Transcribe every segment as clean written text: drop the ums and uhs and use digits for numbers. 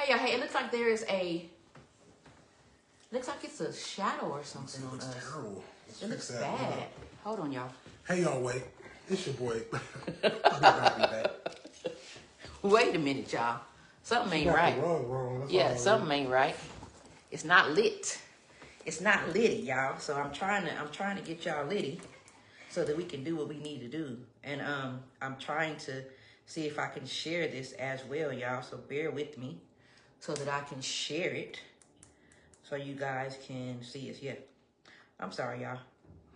Hey, y'all. Hey, it looks like there is a. Looks like it's a shadow or something on us. Terrible. It looks bad. Hold on, y'all. Hey, y'all, wait. It's your boy. I'll be back. Wait a minute, y'all. Something ain't right. Wrong. Yeah, something ain't right. It's not lit. It's not litty, y'all. So I'm trying to get y'all litty so that we can do what we need to do. And I'm trying to see if I can share this as well, y'all. So bear with me so that I can share it so you guys can see us. Yeah. I'm sorry, y'all.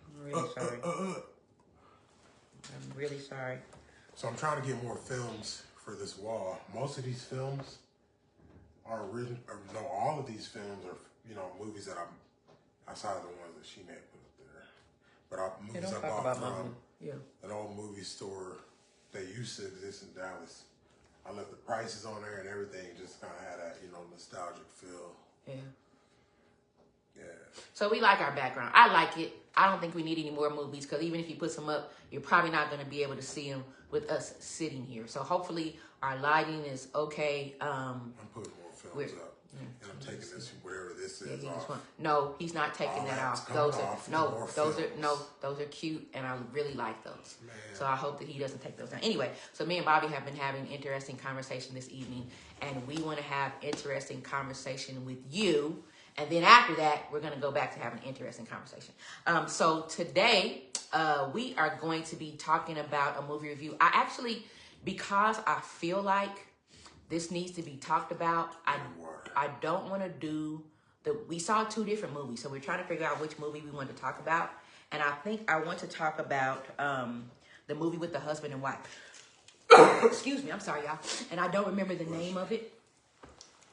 I'm really sorry. I'm really sorry. So I'm trying to get more films for this wall. Most of these films are original. No, all of these films are, movies that I'm outside of the ones that she may have put up there. But movies I bought from an old movie store that used to exist in Dallas. I left the prices on there and everything, just kind of had that, nostalgic feel. Yeah. Yeah. So we like our background. I like it. I don't think we need any more movies because even if you put some up, you're probably not going to be able to see them with us sitting here. So hopefully our lighting is okay. I'm putting more films up. And I'm taking this, whatever this is, off. No, he's not taking that off. Those are cute, and I really like those. Man. So I hope that he doesn't take those down. Anyway, so me and Bobby have been having an interesting conversation this evening, and we want to have interesting conversation with you. And then after that, we're going to go back to having an interesting conversation. So today, we are going to be talking about a movie review. Because I feel like this needs to be talked about, I don't want to do we saw 2 different movies. So we're trying to figure out which movie we want to talk about. And I think I want to talk about the movie with the husband and wife. Excuse me, I'm sorry, y'all. And I don't remember the name of it.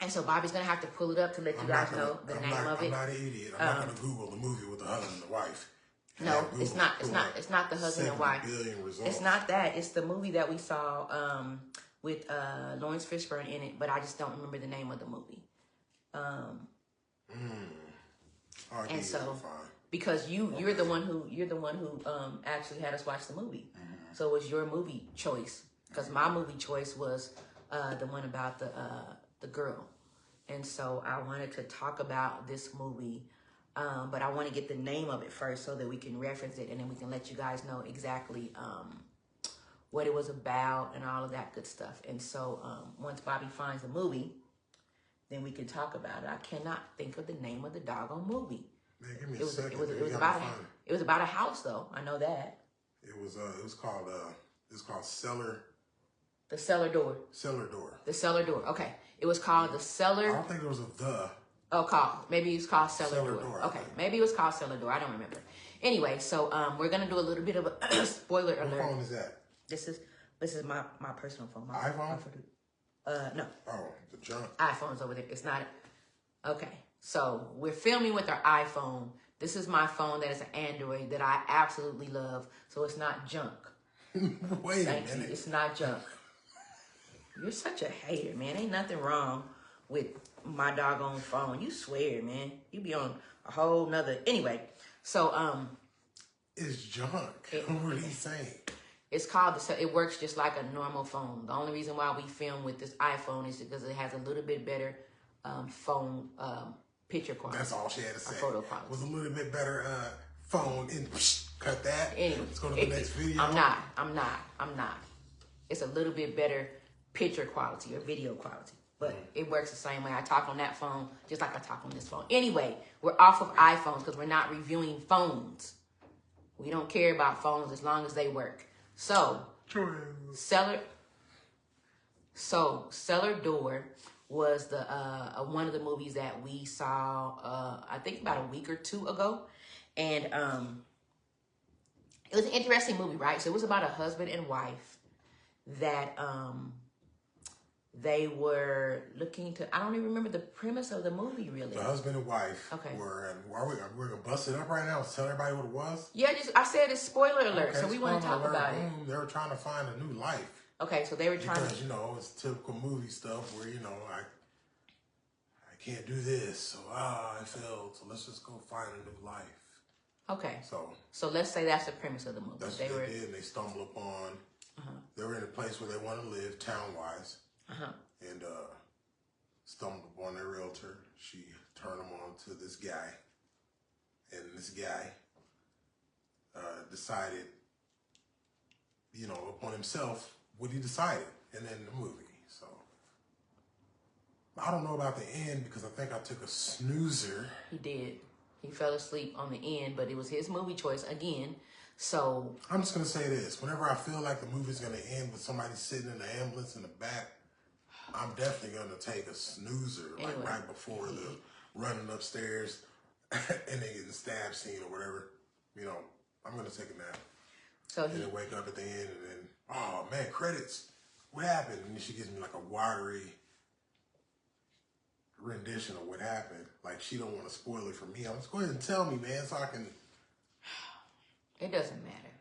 And so Bobby's going to have to pull it up to let you guys know the name of it. I'm not an idiot. I'm not going to Google the movie with the husband and the wife. No, it's not. It's not the husband and wife. It's not that. It's the movie that we saw with Lawrence Fishburne in it, but I just don't remember the name of the movie. And so, because you're the one who actually had us watch the movie, so it was your movie choice. Because my movie choice was the one about the girl, and so I wanted to talk about this movie. But I want to get the name of it first so that we can reference it and then we can let you guys know exactly what it was about and all of that good stuff. And so once Bobby finds the movie, then we can talk about it. I cannot think of the name of the doggone movie. Man, give me a second. It was about a house, though. I know that. It was called Cellar. The Cellar Door. Cellar Door. The Cellar Door. Okay. It was called The Cellar. I don't think there was a the. Oh, maybe it was called Cellar Door. Okay, maybe it was called Cellar Door. I don't remember. Anyway, so we're gonna do a little bit of a spoiler alert. What phone is that? This is my personal phone. My iPhone? No. Oh, the junk. iPhone's over there. It's not. Okay, so we're filming with our iPhone. This is my phone that is an Android that I absolutely love. So it's not junk. Wait a minute. It's not junk. You're such a hater, man. Ain't nothing wrong with my doggone phone. You swear, man. You be on a whole nother. Anyway, so it's junk. What are you saying? It's called it works just like a normal phone. The only reason why we film with this iPhone is because it has a little bit better phone picture quality. That's all she had to say. Photo quality. Was a little bit better phone. And cut that. Anyway, let's go to the next video. I'm not. It's a little bit better picture quality or video quality. But it works the same way. I talk on that phone just like I talk on this phone. Anyway, we're off of iPhones because we're not reviewing phones. We don't care about phones as long as they work. So, Cellar Door was the one of the movies that we saw, I think about a week or 2 ago. And it was an interesting movie, right? So it was about a husband and wife that they were looking to, I don't even remember the premise of the movie, really. The husband and wife were, we're going to bust it up right now and tell everybody what it was? Yeah, I said it's spoiler alert, so we want to talk about it. They were trying to find a new life. Okay, so they were trying to... Because, it's typical movie stuff where, I can't do this, so I failed, so let's just go find a new life. Okay, so let's say that's the premise of the movie. That's what they did, and they stumbled upon, they were in a place where they want to live, town-wise. And stumbled upon their realtor. She turned him on to this guy. And this guy decided, you know, upon himself what he decided. And then the movie. So, I don't know about the end because I think I took a snoozer. He did. He fell asleep on the end, but it was his movie choice again. So I'm just gonna say this: whenever I feel like the movie's gonna end with somebody sitting in the ambulance in the back, I'm definitely gonna take a snoozer, like right before the running upstairs and they get the stab scene or whatever. You know, I'm gonna take a nap. So and then wake up at the end and then, oh man, credits. What happened? And then she gives me like a watery rendition of what happened. Like she don't want to spoil it for me. I'm just go ahead and tell me, man, so I can. It doesn't matter.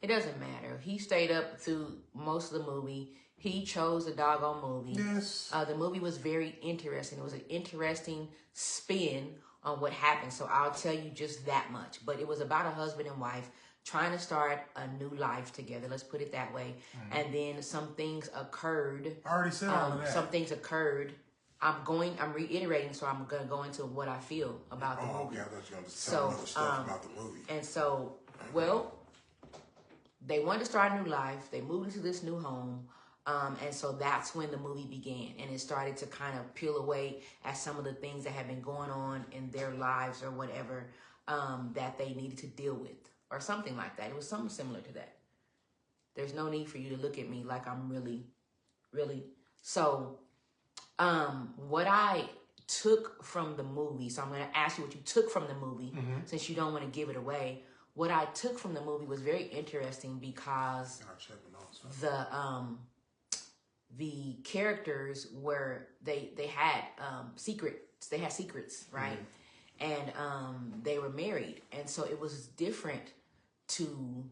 It doesn't matter. He stayed up through most of the movie. He chose the doggone movie. Yes. The movie was very interesting. It was an interesting spin on what happened. So I'll tell you just that much. But it was about a husband and wife trying to start a new life together. Let's put it that way. Mm-hmm. And then some things occurred. I already said all of that. Some things occurred. I'm reiterating, so I'm going to go into what I feel about the movie. Okay, I thought you were going to tell other stuff about the movie. And so, well, they wanted to start a new life. They moved into this new home. And so that's when the movie began. And it started to kind of peel away at some of the things that had been going on in their lives or whatever that they needed to deal with or something like that. It was something similar to that. There's no need for you to look at me like I'm really. So what I took from the movie, so I'm going to ask you what you took from the movie since you don't want to give it away. What I took from the movie was very interesting because the characters were they had secrets. They had secrets, right? And they were married, and so it was different to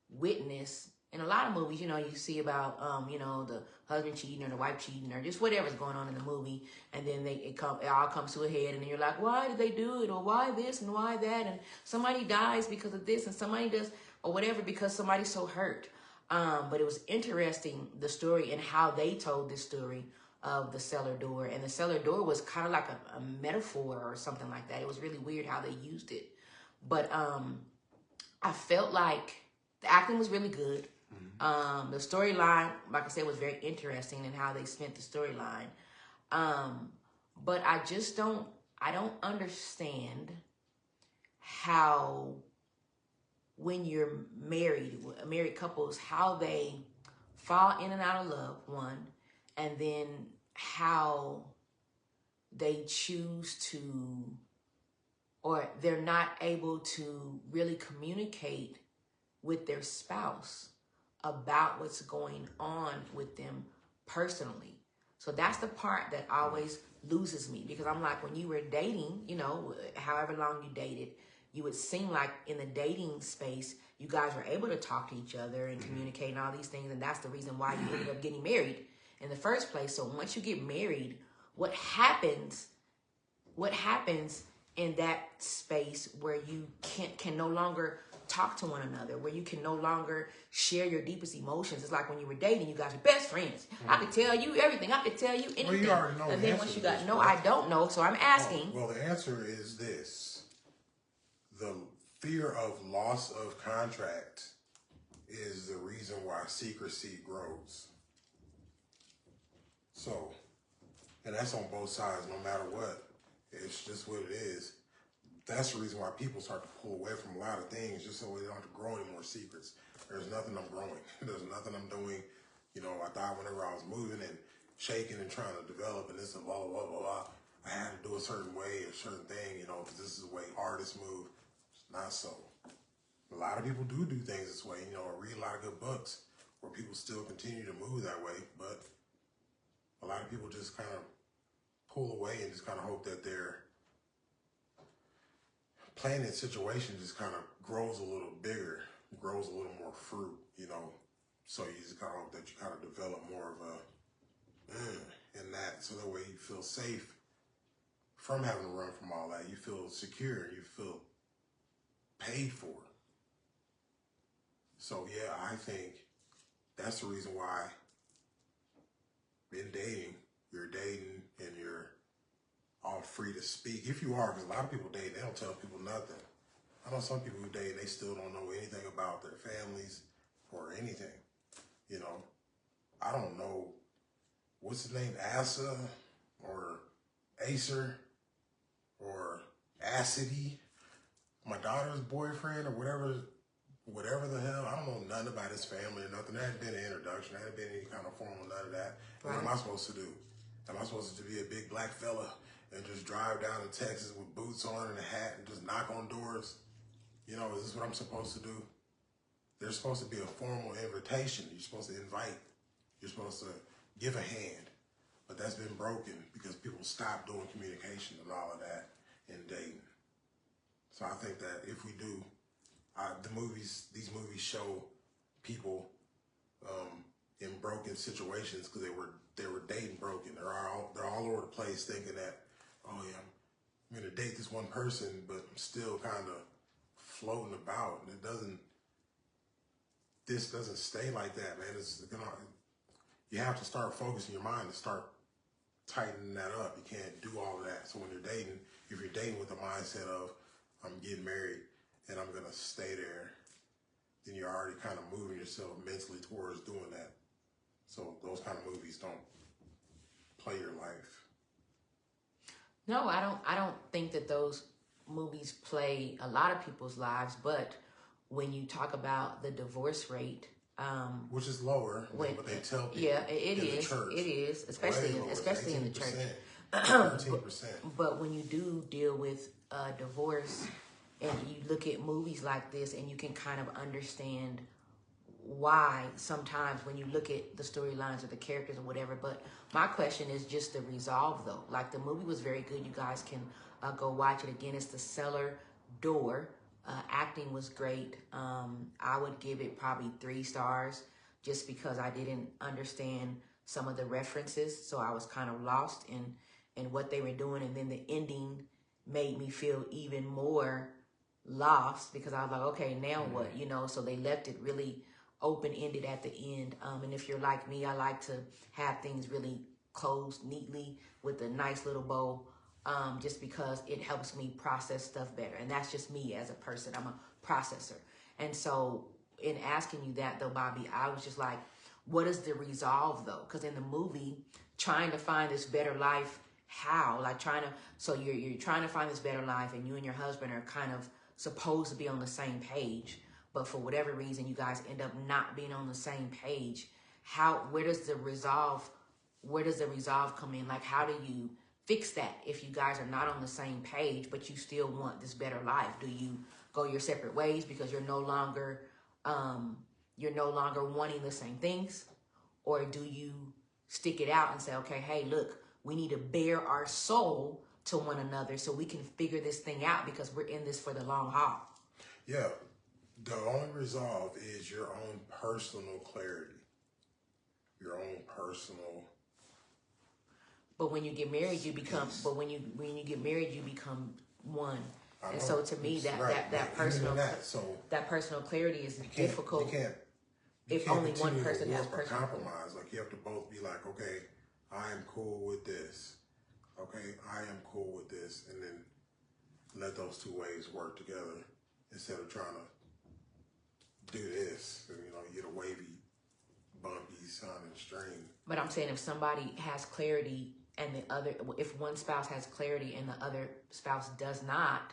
witness. In a lot of movies, you know, you see about the husband cheating or the wife cheating or just whatever's going on in the movie, and then it all comes to a head, and then you're like, why did they do it, or why this and why that, and somebody dies because of this, and somebody does or whatever because somebody's so hurt. But it was interesting, the story and how they told this story of the cellar door. And the cellar door was kind of like a metaphor or something like that. It was really weird how they used it. But I felt like the acting was really good. The storyline, like I said, was very interesting in how they spent the storyline. But I don't understand how when you're married couples, how they fall in and out of love, one, and then how they choose to, or they're not able to really communicate with their spouse about what's going on with them personally. So that's the part that always loses me, because I'm like, when you were dating, however long you dated, you would seem like in the dating space, you guys were able to talk to each other and communicate and all these things. And that's the reason why you ended up getting married in the first place. So once you get married, what happens in that space where you can no longer talk to one another, where you can no longer share your deepest emotions? It's like when you were dating, you guys were best friends. I could tell you everything. I could tell you anything. Well, you already know. And then once you got, I don't know. So I'm asking. Well, the answer is this. The fear of loss of contract is the reason why secrecy grows. So, and that's on both sides, no matter what. It's just what it is. That's the reason why people start to pull away from a lot of things, just so they don't have to grow any more secrets. There's nothing I'm growing. There's nothing I'm doing. I thought whenever I was moving and shaking and trying to develop and this and blah, blah, blah, blah, I had to do a certain way, a certain thing, because this is the way artists move. Not so. A lot of people do things this way. I read a lot of good books where people still continue to move that way, but a lot of people just kind of pull away and just kind of hope that their planet situation just kind of grows a little bigger, grows a little more fruit, so you just kind of hope that you kind of develop more of a in that, so that way you feel safe from having to run from all that. You feel secure, you feel paid for. So yeah, I think that's the reason why in dating, you're dating and you're all free to speak. If you are, because a lot of people date, they don't tell people nothing. I know some people who date, they still don't know anything about their families or anything. You know, I don't know, what's his name, Asa or Acer or Acidy, my daughter's boyfriend or whatever the hell. I don't know nothing about his family or nothing. There hadn't been an introduction. There hadn't been any kind of formal, none of that. Right. What am I supposed to do? Am I supposed to be a big black fella and just drive down to Texas with boots on and a hat and just knock on doors? You know, is this what I'm supposed to do? There's supposed to be a formal invitation. You're supposed to invite. You're supposed to give a hand. But that's been broken because people stopped doing communication and all of that in dating. So I think that if we do, these movies show people in broken situations because they were dating broken. They're all over the place thinking that, oh yeah, I'm gonna date this one person, but I'm still kind of floating about, and this doesn't stay like that, man. You have to start focusing your mind and start tightening that up. You can't do all of that. So when you're dating, if you're dating with the mindset of, I'm getting married and I'm gonna stay there, then you're already kind of moving yourself mentally towards doing that. So those kind of movies don't play your life. No, I don't think that those movies play a lot of people's lives, but when you talk about the divorce rate, which is lower than what they tell people. Yeah, it in is. The church. It is, especially in the church. 13%. But when you do deal with divorce, and you look at movies like this, and you can kind of understand why sometimes when you look at the storylines or the characters or whatever. But my question is just the resolve, though. Like, the movie was very good. You guys can go watch it again. It's The Cellar Door. Acting was great. I would give it probably 3 stars just because I didn't understand some of the references. So I was kind of lost in what they were doing. And then the ending made me feel even more lost because I was like, okay, now what? You know, so they left it really open-ended at the end. And if you're like me, I like to have things really closed neatly with a nice little bow. Just because it helps me process stuff better. And that's just me as a person. I'm a processor. And so in asking you that, though, Bobby, I was just like, what is the resolve, though? Because in the movie, trying to find this better life, how? Like so you're trying to find this better life, and you and your husband are kind of supposed to be on the same page. But for whatever reason, you guys end up not being on the same page. Where does the resolve come in? Like, how do you fix that if you guys are not on the same page, but you still want this better life? Do you go your separate ways because you're no longer wanting the same things? Or do you stick it out and say, okay, hey, look, we need to bare our soul to one another so we can figure this thing out because we're in this for the long haul? Yeah. The only resolve is your own personal clarity. Your own personal. But when you get married, you become. But when you get married, you become one. And so to me, that personal clarity is difficult. You can't if only one person has personal compromise. Like, you have to both be like, okay, I am cool with this. Okay, I am cool with this, and then let those two ways work together instead of trying to do this. And, you know, you get a wavy, bumpy sounding string. But I'm saying if somebody has clarity and if one spouse has clarity and the other spouse does not,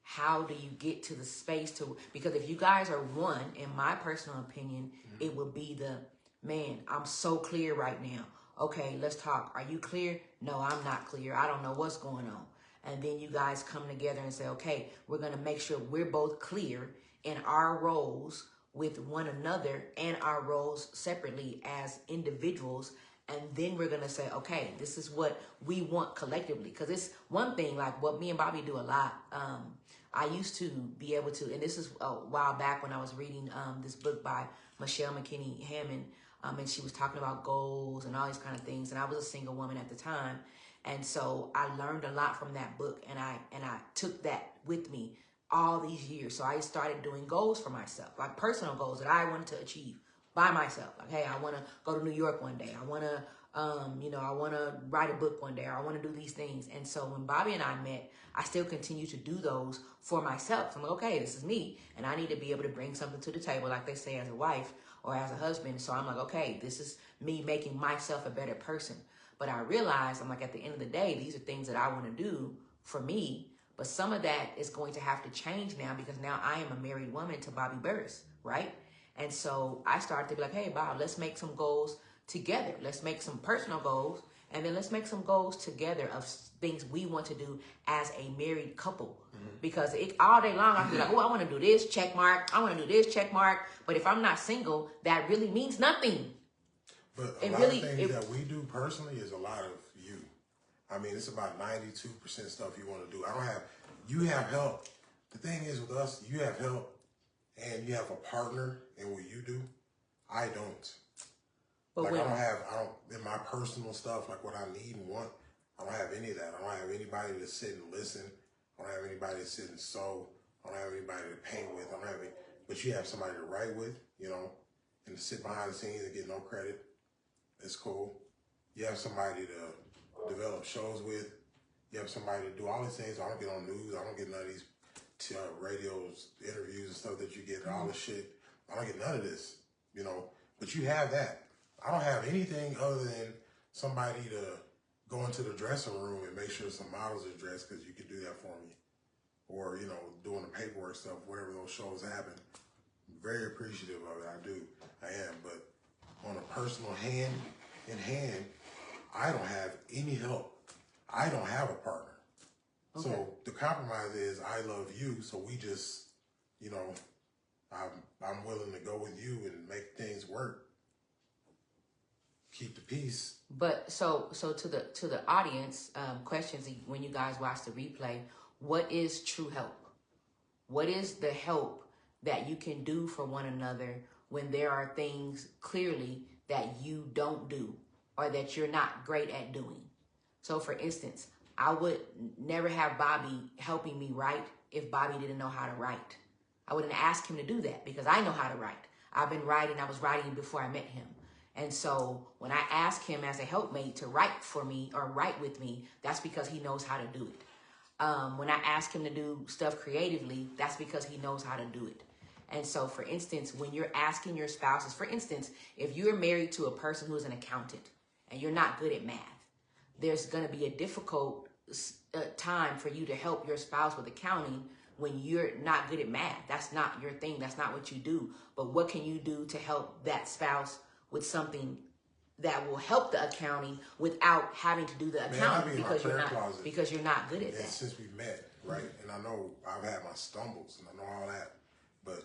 how do you get to the space because if you guys are one, in my personal opinion, it would be man, I'm so clear right now. Okay, let's talk. Are you clear? No, I'm not clear. I don't know what's going on. And then you guys come together and say, okay, we're going to make sure we're both clear in our roles with one another and our roles separately as individuals. And then we're going to say, okay, this is what we want collectively. Because it's one thing, like what me and Bobby do a lot. I used to be able to, and this is a while back when I was reading this book by Michelle McKinney Hammond. And she was talking about goals and all these kind of things. And I was a single woman at the time. And so I learned a lot from that book. And I took that with me all these years. So I started doing goals for myself, like personal goals that I wanted to achieve by myself. Like, hey, I want to go to New York one day. I want to You know, I want to write a book one day, or I want to do these things. And so when Bobby and I met, I still continue to do those for myself. I'm like, okay, this is me, and I need to be able to bring something to the table, like they say, as a wife or as a husband. So I'm like, okay, this is me making myself a better person. But I realized, I'm like, at the end of the day, these are things that I want to do for me. But some of that is going to have to change now, because now I am a married woman to Bobby Burris, right? And so I started to be like, hey, Bob, let's make some goals together. Let's make some personal goals, and then let's make some goals together of things we want to do as a married couple. Because all day long, I feel like, oh, I want to do this, check mark. I want to do this, check mark. But if I'm not single, that really means nothing. But a lot of things that we do personally is a lot of you. I mean, it's about 92% stuff you want to do. You have help. The thing is with us, you have help and you have a partner in what you do. I don't. But like, I don't, in my personal stuff, like what I need and want, I don't have any of that. I don't have anybody to sit and listen. I don't have anybody to sit and sew. I don't have anybody to paint with. I don't have any, but you have somebody to write with, you know, and to sit behind the scenes and get no credit. It's cool. You have somebody to develop shows with. You have somebody to do all these things. I don't get on news. I don't get none of these radios, interviews and stuff that you get, all this shit. I don't get none of this, you know, but you have that. I don't have anything other than somebody to go into the dressing room and make sure some models are dressed, because you can do that for me. Or, you know, doing the paperwork stuff, wherever those shows happen. I'm very appreciative of it. I am. But on a personal hand in hand, I don't have any help. I don't have a partner. Okay. So the compromise is I love you, so we just, you know, I'm willing to go with you and make things work. Keep the peace. But so to the audience, questions when you guys watch the replay, what is true help? What is the help that you can do for one another when there are things clearly that you don't do or that you're not great at doing? So for instance, I would never have Bobby helping me write if Bobby didn't know how to write. I wouldn't ask him to do that because I know how to write. I've been writing. I was writing before I met him. And so when I ask him as a helpmate to write for me or write with me, that's because he knows how to do it. When I ask him to do stuff creatively, that's because he knows how to do it. And so, for instance, when you're asking your spouses, for instance, if you're married to a person who is an accountant and you're not good at math, there's going to be a difficult time for you to help your spouse with accounting when you're not good at math. That's not your thing. That's not what you do. But what can you do to help that spouse with something that will help the accounting without having to do the accounting because you're not good at that? Since we met, right? And I know I've had my stumbles and I know all that, but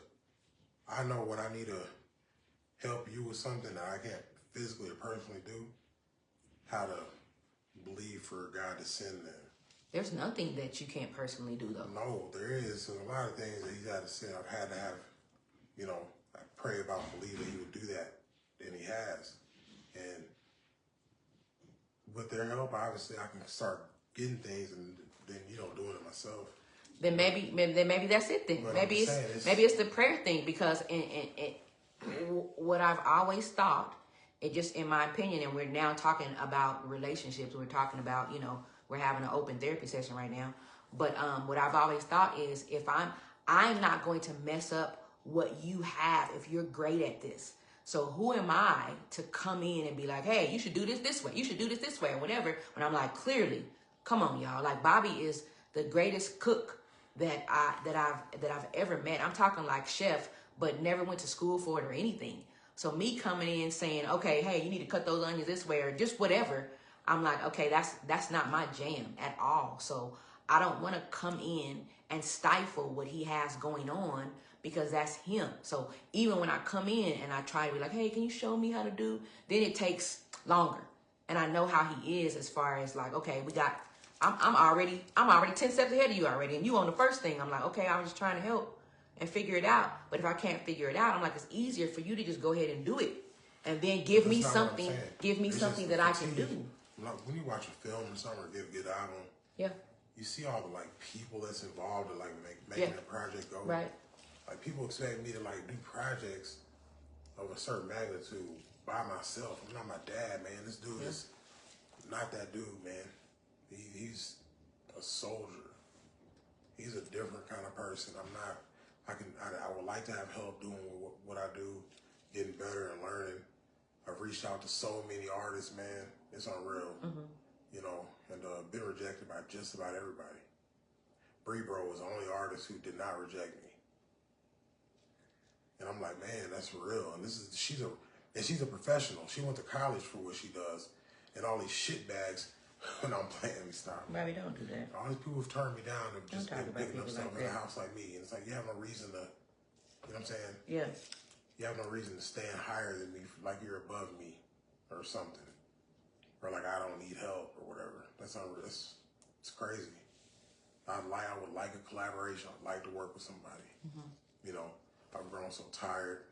I know when I need to help you with something that I can't physically or personally do, how to believe for God to send them. There's nothing that you can't personally do, though. No, there is. So a lot of things that he's had to send, I've had to have, you know, I pray about and believe that he would do that, and he has. And with their help, obviously, I can start getting things and then, you know, doing it myself. Then maybe that's it. Then maybe it's the prayer thing, because what I've always thought, it just in my opinion, and we're now talking about relationships. We're talking about, you know, we're having an open therapy session right now. But what I've always thought is, if I'm not going to mess up what you have if you're great at this. So who am I to come in and be like, hey, you should do this way. You should do this way or whatever. When I'm like, clearly, come on, y'all. Like, Bobby is the greatest cook that I've ever met. I'm talking like chef, but never went to school for it or anything. So me coming in saying, okay, hey, you need to cut those onions this way or just whatever. I'm like, okay, that's not my jam at all. So I don't want to come in and stifle what he has going on, because that's him. So even when I come in and I try to be like, hey, can you show me how to do? Then it takes longer. And I know how he is as far as like, okay, I'm already 10 steps ahead of you already. And you on the first thing. I'm like, okay, I'm just trying to help and figure it out. But if I can't figure it out, I'm like, it's easier for you to just go ahead and do it. And then give me something that I can do. When you watch a film or something or get an album, yeah, you see all the like people that's involved in like making that project go. Right. Like, people expect me to like do projects of a certain magnitude by myself. I'm not my dad, man. This dude is not that dude, man. He's a soldier. He's a different kind of person. I would like to have help doing what I do, getting better and learning. I've reached out to so many artists, man. It's unreal. You know, and been rejected by just about everybody. Bree Bro was the only artist who did not reject me. And I'm like, man, that's real. And she's a professional. She went to college for what she does. And all these shitbags, when I'm playing, me stop. Bobby, don't do that. All these people have turned me down and just been picking up stuff like in the house like me. And it's like, you have no reason to, you know what I'm saying? Yeah. You have no reason to stand higher than me, like you're above me or something. Or like I don't need help or whatever. It's crazy. I would like a collaboration. I'd like to work with somebody. You know, I've grown so tired.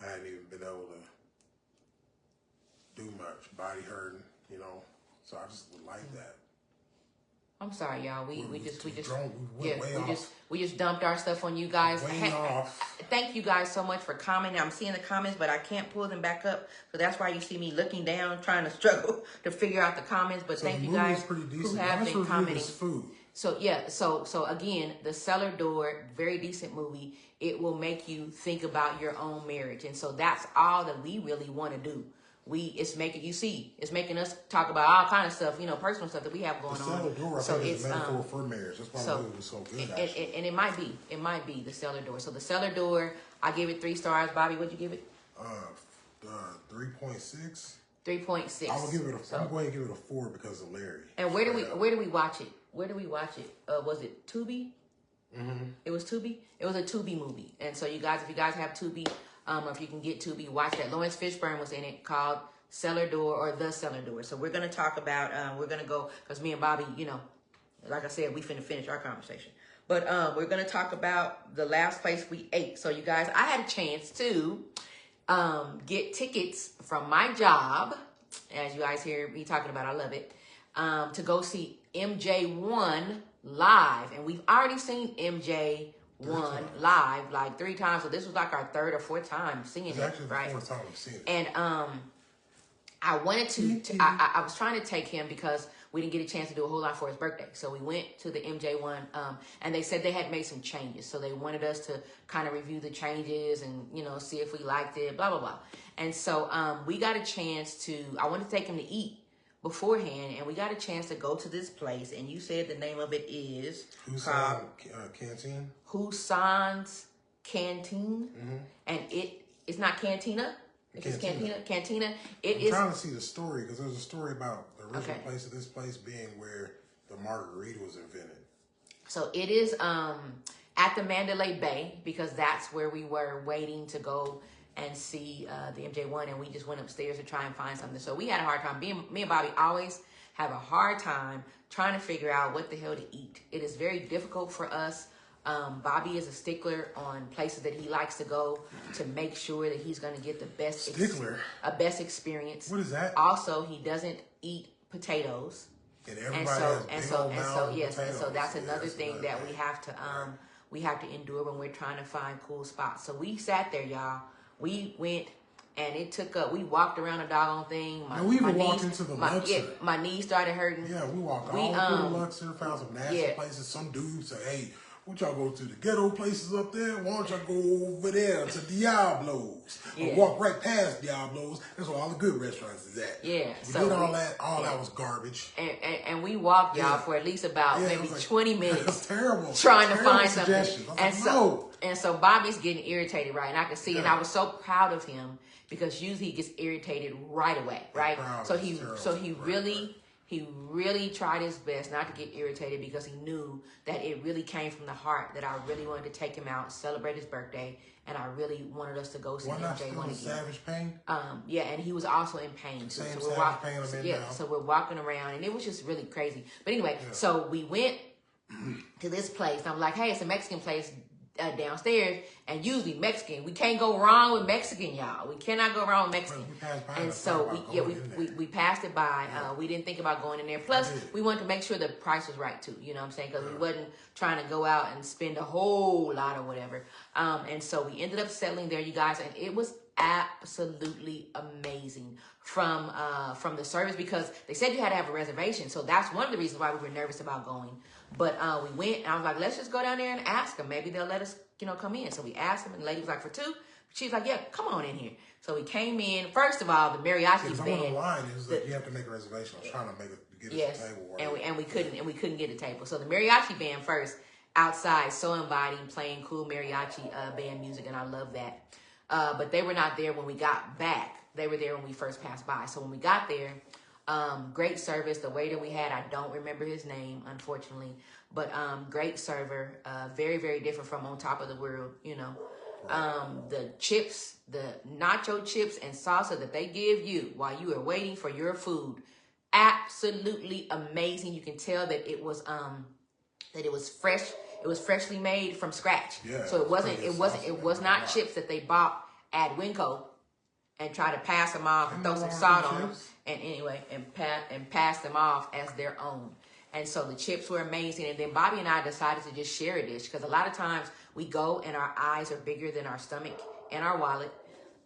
I hadn't even been able to do much. Body hurting, you know. So I just would like that. I'm sorry, y'all. We just off. dumped our stuff on you guys. Way off. Thank you guys so much for commenting. I'm seeing the comments, but I can't pull them back up. So that's why you see me looking down, trying to struggle to figure out the comments. But thank you guys who have been commenting. Food. So yeah, so again, the Cellar Door, very decent movie. It will make you think about your own marriage, and so that's all that we really want to do. It's making us talk about all kind of stuff, you know, personal stuff that we have going on. The Cellar Door, I think, is a metaphor for marriage. That's why the movie was so good. And it might be the Cellar Door. So the Cellar Door, I give it 3 stars. Bobby, what'd you give it? 3.6. 3.6. I'm gonna give it a 4 because of Larry. And where do we watch it? Where do we watch it? Was it Tubi? It was Tubi. It was a Tubi movie. And so you guys, if you guys have Tubi, if you can get Tubi, watch that. Lawrence Fishburne was in it, called Cellar Door or The Cellar Door. So we're gonna talk about. We're gonna go because me and Bobby, you know, like I said, we finna finish our conversation. But we're gonna talk about the last place we ate. So you guys, I had a chance to get tickets from my job, as you guys hear me talking about. I love it. To go see MJ1 live, and we've already seen MJ1 live like 3 times, so this was like our 3rd or 4th time seeing it, right? It's actually the 4th time I've seen it. And I wanted to I was trying to take him because we didn't get a chance to do a whole lot for his birthday. So we went to the MJ1, and they said they had made some changes. So they wanted us to kind of review the changes and, you know, see if we liked it, blah, blah, blah. And so we got a chance to, I wanted to take him to eat beforehand, and we got a chance to go to this place, and you said the name of it is Hussongs Canteen. Hussongs Canteen, and it's not Cantina. It's just Cantina. Cantina. I'm trying to see the story because there's a story about the original place of this place being where the margarita was invented. So it is at the Mandalay Bay because that's where we were waiting to go and see the MJ1, and we just went upstairs to try and find something. So we had a hard time. Me and Bobby always have a hard time trying to figure out what the hell to eat. It is very difficult for us. Bobby is a stickler on places that he likes to go to make sure that he's going to get the best best experience. What is that? Also, he doesn't eat potatoes. And everybody so that's another thing that we have to endure when we're trying to find cool spots. So we sat there, y'all. We went, and it took up. We walked around the doggone thing. We even walked into the Luxor. Yeah, my knees started hurting. Yeah, we walked all through the Luxor, found some nasty places. Some dudes said, "Hey, what y'all go to the ghetto places up there? Why don't y'all go over there to Diablo's? Or walk right past Diablo's. That's where all the good restaurants is at." Yeah. We did all that. All that was garbage. And we walked, y'all, for at least about maybe 20 minutes. That's terrible. Trying to find something. And so Bobby's getting irritated, right? And I could see it. And I was so proud of him because usually he gets irritated right away, right? So he really tried his best not to get irritated because he knew that it really came from the heart, that I really wanted to take him out, celebrate his birthday, and I really wanted us to go see MJ1 again. Savage pain? Yeah, and he was also in pain too. So we're walking around, and it was just really crazy. But anyway, so we went to this place. And I'm like, hey, it's a Mexican place downstairs, and usually Mexican. We can't go wrong with Mexican, y'all. We cannot go wrong with Mexican. And so we passed it by. We didn't think about going in there. Plus, we wanted to make sure the price was right too. You know what I'm saying? Because we wasn't trying to go out and spend a whole lot or whatever. And so we ended up settling there, you guys. And it was absolutely amazing from the service, because they said you had to have a reservation. So that's one of the reasons why we were nervous about going. But we went, and I was like, let's just go down there and ask them. Maybe they'll let us, come in. So we asked them, and the lady was like, for two? She's like, yeah, come on in here. So we came in. First of all, the mariachi band. On the line, it was like you have to make a reservation. I was trying to get us a table. And we couldn't get a table. So the mariachi band first outside, so inviting, playing cool mariachi band music, and I love that. But they were not there when we got back. They were there when we first passed by. So when we got there, great service. The waiter we had, I don't remember his name, unfortunately, but great server. Very, very different from On Top of the World, the chips, the nacho chips and salsa that they give you while you are waiting for your food, absolutely amazing. You can tell that it was fresh. It was freshly made from scratch. Yeah, so it was not chips that they bought at Winco and try to pass them off and throw some salt on them and pass them off as their own. And so the chips were amazing. And then Bobby and I decided to just share a dish, because a lot of times we go and our eyes are bigger than our stomach and our wallet.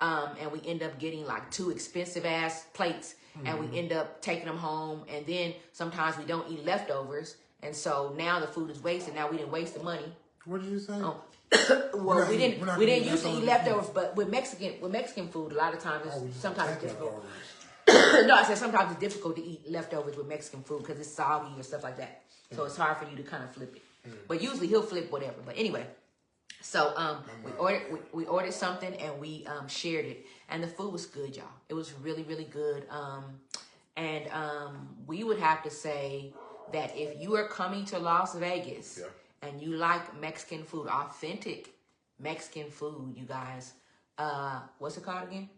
And we end up getting like 2 expensive ass plates, and we end up taking them home. And then sometimes we don't eat leftovers. And so now the food is wasted. Now we didn't waste the money. What did you say? Well, we didn't used to eat leftovers, but with Mexican food, a lot of times sometimes it's difficult. No, I said sometimes it's difficult to eat leftovers with Mexican food because it's soggy or stuff like that. So it's hard for you to kind of flip it. But usually he'll flip whatever. But anyway, so we ordered something and we shared it, and the food was good, y'all. It was really, really good. And we would have to say that if you are coming to Las Vegas and you like Mexican food, authentic Mexican food, you guys, what's it called again?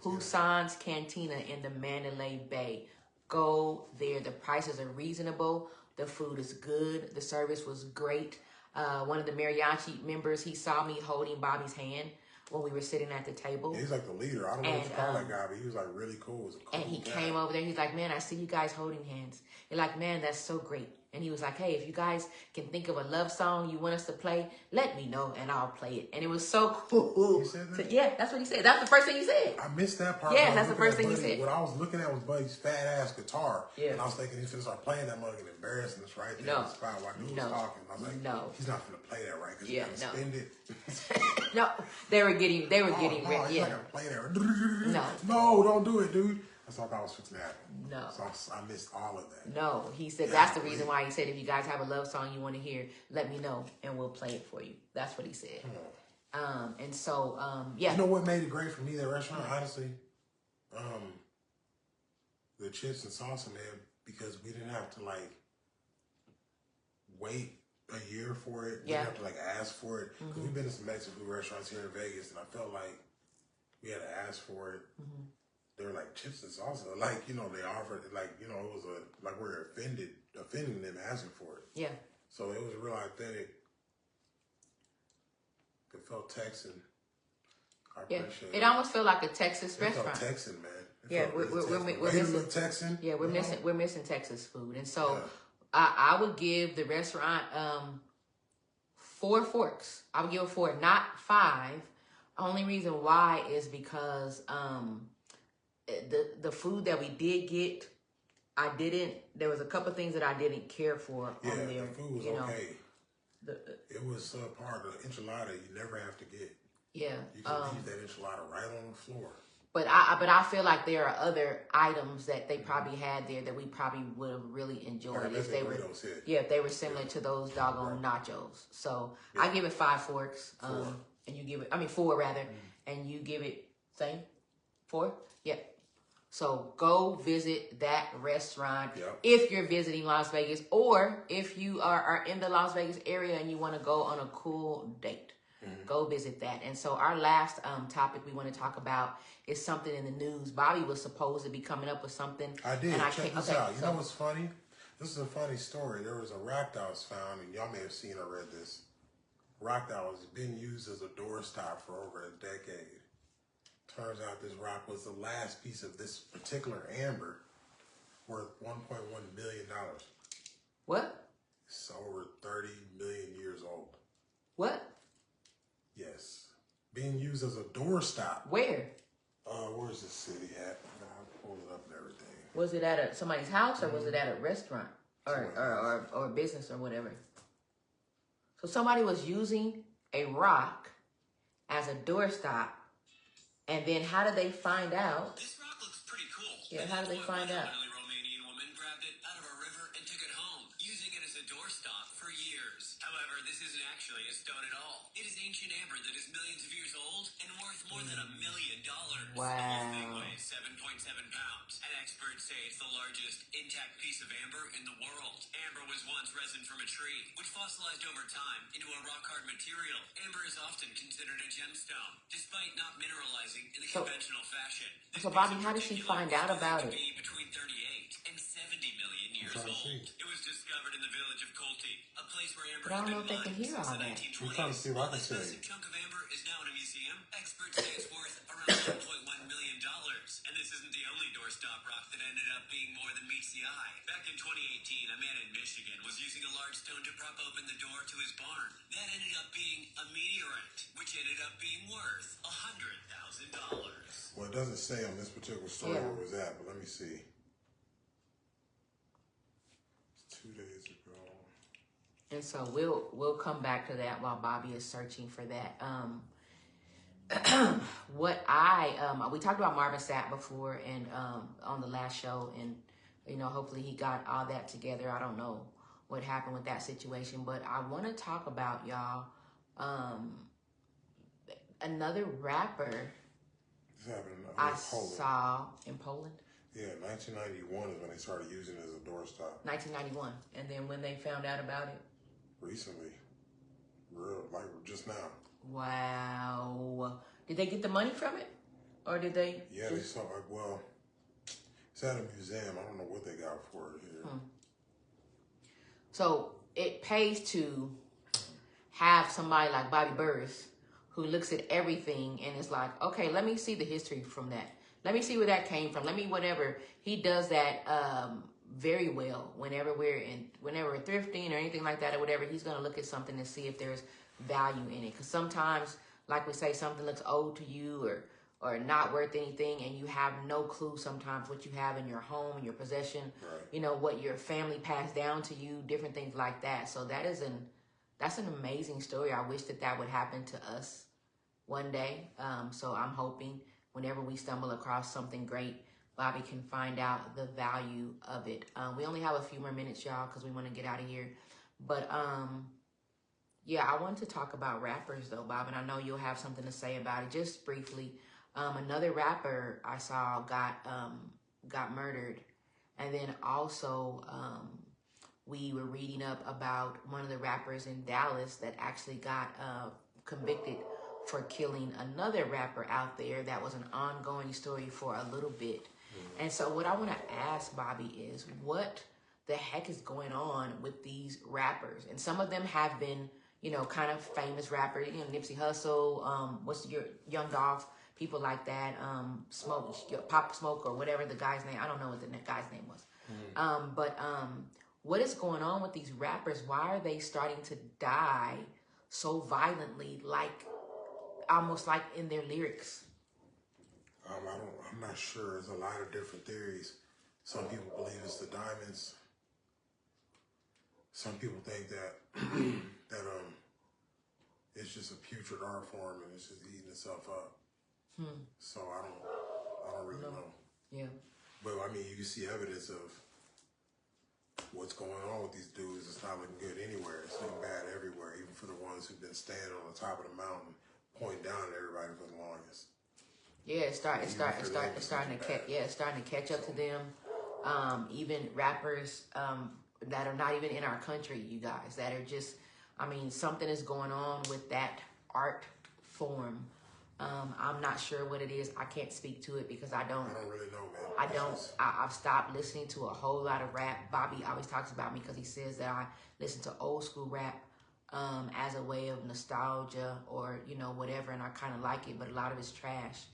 Hussongs Cantina in the Mandalay Bay. Go there. The prices are reasonable. The food is good. The service was great. One of the mariachi members, he saw me holding Bobby's hand when we were sitting at the table. Yeah, he's like the leader. I don't know what you call that guy, but he was like really cool. And he came over there. He's like, man, I see you guys holding hands. You're like, man, that's so great. And he was like, hey, if you guys can think of a love song you want us to play, let me know and I'll play it. And it was so cool. He said that? Yeah, that's what he said. That's the first thing he said. I missed that part. Yeah, that's the first thing he said. What I was looking at was Buddy's fat ass guitar. Yeah. And I was thinking he's going to start playing that mug and embarrassing us right there in the spot while he was talking. I was like, he's not going to play that right because he's going to spend it. No, they were getting he's not going to play that. No, don't do it, dude. That's what I was fixing to happen. No. So I missed all of that. No, he said that's the reason why he said if you guys have a love song you want to hear, let me know and we'll play it for you. That's what he said. And so, yeah. You know what made it great for me, that restaurant, honestly? The chips and salsa, man, because we didn't have to, like, wait a year for it. We didn't have to, like, ask for it. Because we've been to some Mexican food restaurants here in Vegas, and I felt like we had to ask for it. They were like chips and salsa, like, you know, they offered, like, you know, it was like we're offending them asking for it. Yeah. So it was real authentic. It felt Texan. I appreciate it. It almost felt like a Texas restaurant. It felt Texan, man. We're missing Texan. Yeah, we're missing Texas food, and so I would give the restaurant 4 forks. I would give it 4, not 5. Only reason why is because the food that we did get, there was a couple things that I didn't care for on there. The food was okay. It was part of the enchilada you never have to get. Yeah. You can leave that enchilada right on the floor. But I feel like there are other items that they probably had there that we probably would have really enjoyed if they were if they were similar to those doggone nachos. So I give it 5 forks. And you give it 4 rather, and you give it same 4? Yeah. So go visit that restaurant if you're visiting Las Vegas, or if you are in the Las Vegas area and you want to go on a cool date. Go visit that. And so our last topic we want to talk about is something in the news. Bobby was supposed to be coming up with something. I did. Check this out. You know what's funny? This is a funny story. There was a rock that was found, and y'all may have seen or read this. Rock that was been used as a doorstop for over a decade. Turns out this rock was the last piece of this particular amber, worth $1.1 million. What? It's over 30 million years old. What? Yes. being used as a doorstop. Where? Where's the city at? I pulled it up and everything. Was it at somebody's house or was it at a restaurant or a business or whatever? So somebody was using a rock as a doorstop, and then how did they find out? This rock looks pretty cool. Yeah, how did they find out? An Romanian woman grabbed it out of a river and took it home, using it as a doorstop for years. However, this isn't actually a stone at all. It is ancient amber that is millions of years old and worth more than $1 million. Wow. The whole thing weighs 7.7 pounds, and experts say it's the largest intact piece of amber in the world. Amber was once resin from a tree, which fossilized over time into a rock-hard material. Amber is often considered a gemstone, despite not mineralizing in the conventional fashion. So, Bobby, how did she find out about it? Between 38 and 70 million years old. It was discovered in the village of Colty, a place where amber But I don't know has if they been can hear mined all since the that. 1920s. I'm trying to see what I can This say. massive chunk of amber is now in a museum. Experts say it's worth around $1.1 million. And this isn't the only doorstop rock that ended up being more than meets the eye. Back in 2018, a man in Michigan was using a large stone to prop open the door to his barn. That ended up being a meteorite, which ended up being worth $100,000. Well, it doesn't say on this particular story where it was at, but let me see. It's 2 days ago. And so we'll come back to that while Bobby is searching for that. We talked about Marvin Sapp before and on the last show, and hopefully he got all that together. I don't know what happened with that situation, but I want to talk about, y'all, another rapper I saw in Poland. Yeah, 1991 is when they started using it as a doorstop. 1991, and then when they found out about it? Recently, just now. Wow. Did they get the money from it? Or did they? Yeah, they saw it. Well, it's at a museum. I don't know what they got for it here. So it pays to have somebody like Bobby Burris who looks at everything and is like, okay, let me see the history from that. Let me see where that came from. Let me whatever. He does that very well whenever we're thrifting or anything like that or whatever. He's going to look at something and see if there's value in it. Because sometimes, like we say, something looks old to you or not worth anything, and you have no clue sometimes what you have in your home, in your possession, right. What your family passed down to you, different things like that. So that's an amazing story. I wish that would happen to us one day. So I'm hoping whenever we stumble across something great, Bobby can find out the value of it. We only have a few more minutes, y'all, because we want to get out of here. But yeah, I want to talk about rappers though, Bob, and I know you'll have something to say about it. Just briefly, another rapper I saw got murdered, and then also we were reading up about one of the rappers in Dallas that actually got convicted for killing another rapper out there. That was an ongoing story for a little bit. And so what I want to ask Bobby is, what the heck is going on with these rappers? And some of them have been, kind of famous rappers, Nipsey Hussle, what's your Young Dolph, people like that, Pop Smoke or whatever the guy's name. I don't know what the guy's name was. But what is going on with these rappers? Why are they starting to die so violently, almost like in their lyrics? I'm not sure. There's a lot of different theories. Some people believe it's the diamonds. Some people think that it's just a putrid art form and it's just eating itself up. So I don't really know. Yeah. But I mean, you see evidence of what's going on with these dudes. It's not looking good anywhere. It's looking bad everywhere, even for the ones who've been standing on the top of the mountain, pointing down at everybody for the longest. Yeah, it's starting to catch up to them. Even rappers that are not even in our country, you guys, that are just, something is going on with that art form. I'm not sure what it is. I can't speak to it because I don't really know, man. I've stopped listening to a whole lot of rap. Bobby always talks about me because he says that I listen to old school rap as a way of nostalgia or, whatever. And I kind of like it, but a lot of it's trash.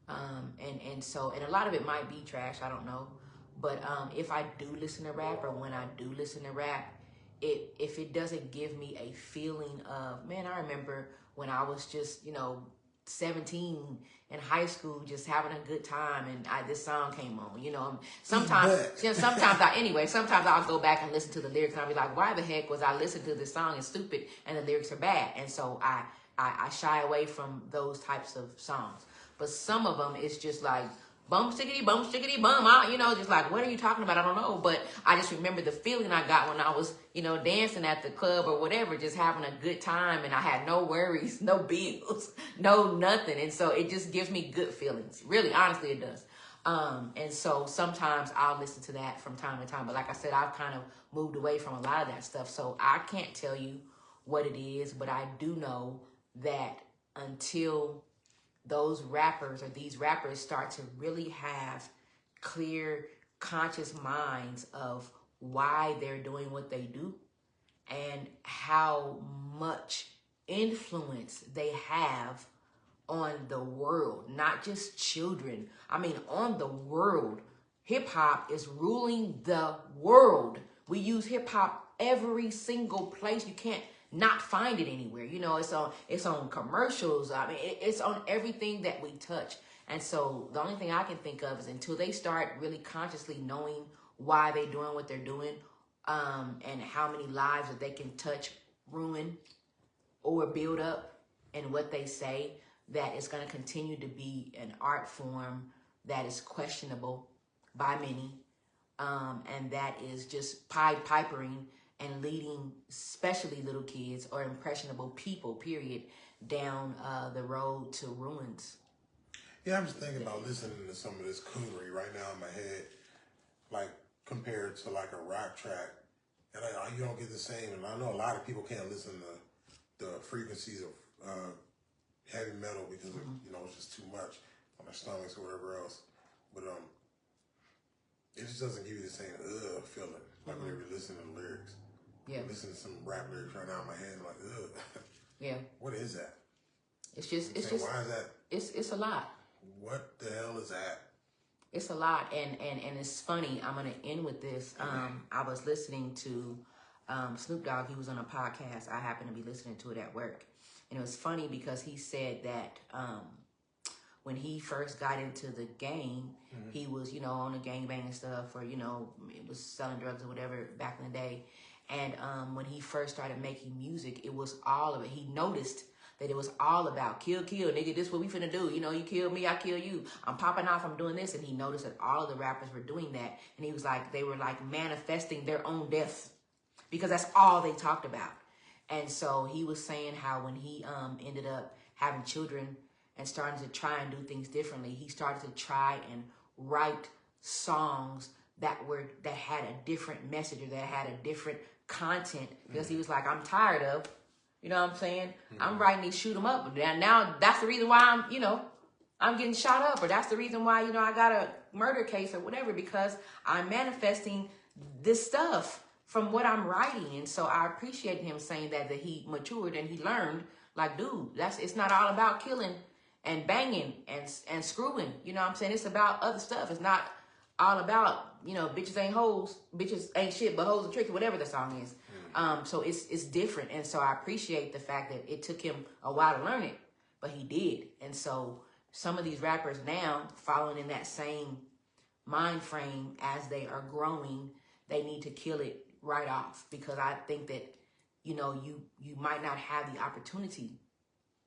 And a lot of it might be trash. I don't know. But if I do listen to rap, or when I do listen to rap, if it doesn't give me a feeling of, man, I remember when I was just, 17 in high school, just having a good time, and this song came on. You know, sometimes I'll go back and listen to the lyrics, and I'll be like, why the heck was I listening to this song? It's stupid, and the lyrics are bad, and so I shy away from those types of songs. But some of them, it's just like bum stickity bum, you know, just like, what are you talking about? I don't know, but I just remember the feeling I got when I was, you know, dancing at the club or whatever, just having a good time, and I had no worries, no bills, no nothing, and so it just gives me good feelings. Really, honestly, it does. And so sometimes I'll listen to that from time to time, but like I said, I've kind of moved away from a lot of that stuff, so I can't tell you what it is, but I do know that until those rappers or these rappers start to really have clear, conscious minds of why they're doing what they do and how much influence they have on the world, not just children. I mean, on the world. Hip hop is ruling the world. We use hip hop every single place. You can't not find it anywhere. You know, it's on commercials. I mean, it's on everything that we touch. And so the only thing I can think of is until they start really consciously knowing why they're doing what they're doing, and how many lives that they can touch, ruin, or build up in what they say, that it's going to continue to be an art form that is questionable by many, and that is just Pied Pipering and leading especially little kids or impressionable people, period, down the road to ruins. Yeah, I'm just thinking about listening to some of this coonery right now in my head, like compared to like a rap track, and you don't get the same. And I know a lot of people can't listen to the frequencies of heavy metal because of, you know, it's just too much on their stomachs or whatever else. But it just doesn't give you the same feeling like whenever you listen to the lyrics. Yeah. Listen to some rap lyrics right now in my head, like, ugh. Yeah. What is that? It's just why is that? It's a lot. What the hell is that? It's a lot, and it's funny. I'm gonna end with this. I was listening to Snoop Dogg. He was on a podcast. I happened to be listening to it at work, and it was funny because he said that when he first got into the game, he was, you know, on the gangbang and stuff, or, you know, it was selling drugs or whatever back in the day. And when he first started making music, it was all of it. He noticed that it was all about kill, nigga, this what we finna do. You know, you kill me, I kill you. I'm popping off, I'm doing this. And he noticed that all of the rappers were doing that. And he was like, they were like manifesting their own death because that's all they talked about. And so he was saying how when he ended up having children and starting to try and do things differently, he started to try and write songs that had a different message or that had a different content, because he was like, I'm tired of, you know what I'm saying? I'm writing these shoot 'em up. Now that's the reason why I'm getting shot up, or that's the reason why, you know, I got a murder case or whatever, because I'm manifesting this stuff from what I'm writing. And so I appreciate him saying that he matured and he learned, like, dude, it's not all about killing and banging and screwing. You know what I'm saying? It's about other stuff. It's not all about, you know, bitches ain't hoes, bitches ain't shit but hoes and tricks, or whatever the song is. So it's different. And so I appreciate the fact that it took him a while to learn it, but he did. And so some of these rappers now, following in that same mind frame as they are growing, they need to kill it right off, because I think that, you know, you might not have the opportunity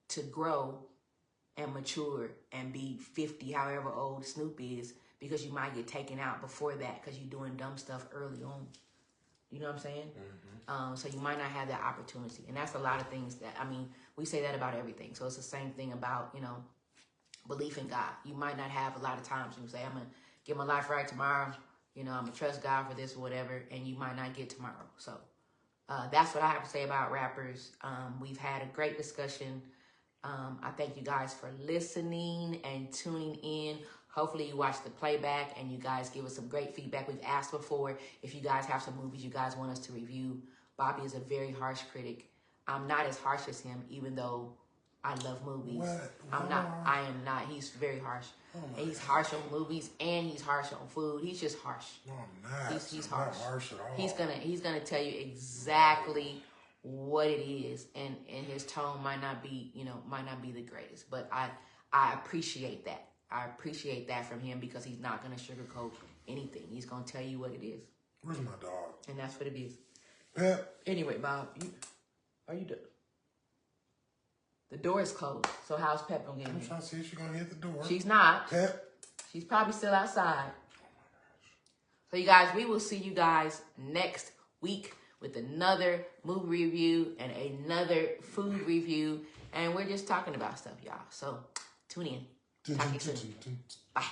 to grow and mature and be 50, however old Snoop is, because you might get taken out before that because you're doing dumb stuff early on. You know what I'm saying? So you might not have that opportunity. And that's a lot of things that, I mean, we say that about everything. So it's the same thing about, you know, belief in God. You might not have a lot of times when you say, I'm going to get my life right tomorrow. You know, I'm going to trust God for this or whatever. And you might not get tomorrow. So that's what I have to say about rappers. We've had a great discussion. I thank you guys for listening and tuning in. Hopefully you watch the playback and you guys give us some great feedback. We've asked before if you guys have some movies you guys want us to review. Bobby is a very harsh critic. I'm not as harsh as him, even though I love movies. I am not. He's very harsh. And he's harsh on movies and he's harsh on food. He's just harsh. No, I'm not. He's harsh. Not harsh at all. He's gonna tell you exactly what it is, and his tone might not be, might not be the greatest, but I appreciate that. I appreciate that from him because he's not going to sugarcoat anything. He's going to tell you what it is. Where's my dog? And that's what it is. Pep. Anyway, Bob, are you done? The door is closed, so how's Pep going to get in? I'm trying to see if she's going to hit the door. She's not. Pep. She's probably still outside. So you guys, we will see you guys next week with another movie review and another food review. And we're just talking about stuff, y'all. So tune in. Talk to you soon. Bye.